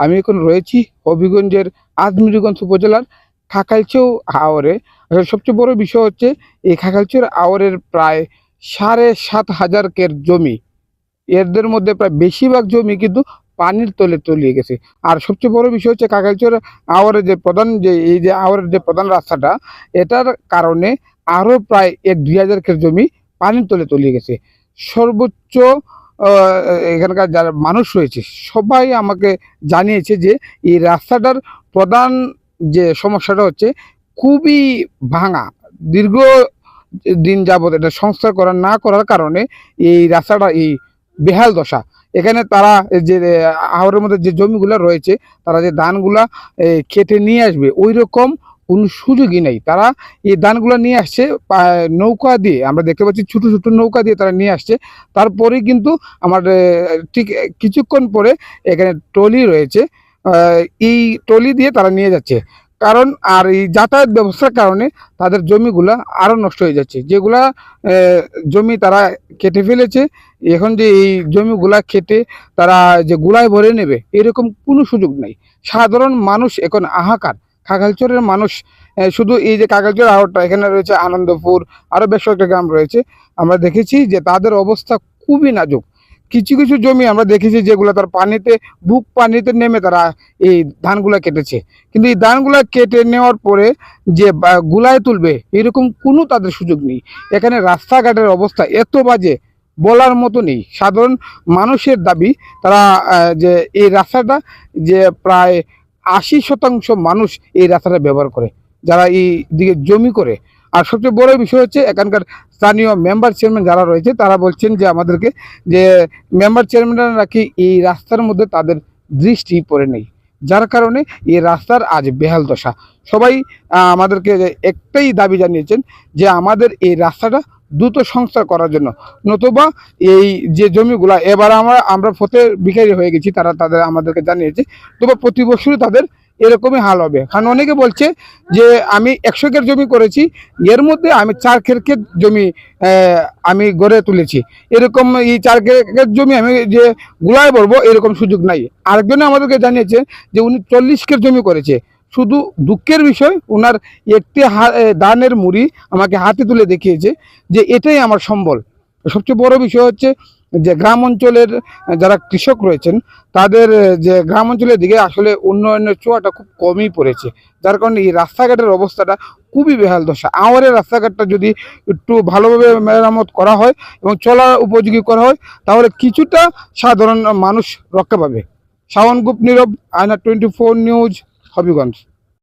আমি এখন রয়েছি হবিগঞ্জের আজমিরগঞ্জ উপজেলার খাকালচৌ আওরে। সবচেয়ে বড় বিষয় হচ্ছে এই খাকালচৌর আওরের প্রায় ৭,৫০০ কের জমি, এদের মধ্যে প্রায় বেশিরভাগ জমি কিন্তু পানির তলে তলিয়ে গেছে। আর সবচেয়ে বড় বিষয় হচ্ছে কাকালচর আওয়ারের যে প্রধান যে এই যে আওয়ারের যে প্রধান রাস্তাটা, এটার কারণে আরও প্রায় ১-২ হাজার কের জমি পানির তলে তলিয়ে গেছে। সর্বোচ্চ এখানকার যারা মানুষ রয়েছে সবাই আমাকে জানিয়েছে যে এই রাস্তাটার প্রধান যে সমস্যাটা হচ্ছে খুবই ভাঙা। দীর্ঘ দিন যাবৎ এটা সংস্কার করা না করার কারণে এই রাস্তাটা এই বেহাল দশা। এখানে তারা যে আহরের মধ্যে যে জমিগুলো রয়েছে, তারা যে ধানগুলা কেটে নিয়ে আসবে ওই রকম কোনো সুযোগই নেই। তারা এই ধানগুলো নিয়ে আসছে নৌকা দিয়ে, আমরা দেখতে পাচ্ছি ছোটো ছোটো নৌকা দিয়ে তারা নিয়ে আসছে। তারপরেই কিন্তু আমার ঠিক কিছুক্ষণ পরে এখানে ট্রলি রয়েছে, এই ট্রলি দিয়ে তারা নিয়ে যাচ্ছে। কারণ আর এই যাতায়াত ব্যবস্থার কারণে তাদের জমিগুলা আরও নষ্ট হয়ে যাচ্ছে। যেগুলা জমি তারা কেটে ফেলেছে, এখন যে এই জমিগুলা কেটে তারা যে গুলায় ভরে নেবে এরকম কোনো সুযোগ নেই। সাধারণ মানুষ এখন হাহাকার। খাগড়াছড়ির মানুষ শুধু এই যে খাগড়াছড়ি আহরটা, এখানে রয়েছে আনন্দপুর, আরও বেশ কয়েকটা গ্রাম রয়েছে, আমরা দেখেছি যে তাদের অবস্থা খুবই নাজুক। কিছু কিছু জমি আমরা দেখেছি যেগুলো তার পানিতে বুক পানিতে নেমে তারা এই ধানগুলা কেটেছে, কিন্তু এই ধানগুলা কেটে নেওয়ার পরে যে গুলায় তুলবে এরকম কোনো তাদের সুযোগ নেই। এখানে রাস্তাঘাটের অবস্থা এত বাজে বলার মতো নেই। সাধারণ মানুষের দাবি তারা যে এই রাস্তাটা যে প্রায় ৮০% মানুষ এই রাস্তাটা ব্যবহার করে, যারা এই দিকে জমি করে। আর সবচেয়ে বড় বিষয় হচ্ছে এখানকার স্থানীয় মেম্বার চেয়ারম্যান যারা রয়েছে তারা বলছেন যে আমাদেরকে যে মেম্বার চেয়ারম্যানরা নাকি এই রাস্তার মধ্যে তাদের দৃষ্টি পড়ে নেই, যার কারণে এই রাস্তার আজ বেহাল দশা। সবাই আমাদেরকে একটাই দাবি জানিয়েছেন যে আমাদের এই রাস্তাটা দ্রুত সংস্কার করার জন্য, নতুবা এই যে জমিগুলা এবার আমরা ফতের ভিখারি হয়ে গেছি, তাদের আমাদেরকে জানিয়েছে, তবে প্রতি বছরই তাদের এরকমই হাল হবে। কারণ অনেকে বলছে যে আমি ১০০ কের জমি করেছি, এর মধ্যে আমি ৪ কের জমি আমি গড়ে তুলেছি, এরকম এই ৪ কের জমি আমি যে গুলায় ভরবো এরকম সুযোগ নাই। আরেকজনে আমাদেরকে জানিয়েছে যে উনি ৪০ কের জমি করেছে। শুধু দুঃখের বিষয় ওনার একটি ধানের মুড়ি আমাকে হাতে তুলে দেখিয়েছে যে এটাই আমার সম্বল। সবচেয়ে বড় বিষয় হচ্ছে যে গ্রাম অঞ্চলের যারা কৃষক রয়েছেন তাদের যে গ্রাম অঞ্চলের দিকে আসলে উন্নয়নের ছোঁয়াটা খুব কমই পড়েছে, যার কারণে এই রাস্তাঘাটের অবস্থাটা খুবই বেহাল দশা। আওয়ারের রাস্তাঘাটটা যদি একটু ভালোভাবে মেরামত করা হয় এবং চলার উপযোগী করা হয় তাহলে কিছুটা সাধারণ মানুষ রক্ষা পাবে। শাওন গ্রুপ নীরব, আয়না 24 নিউজ, হবিগঞ্জ।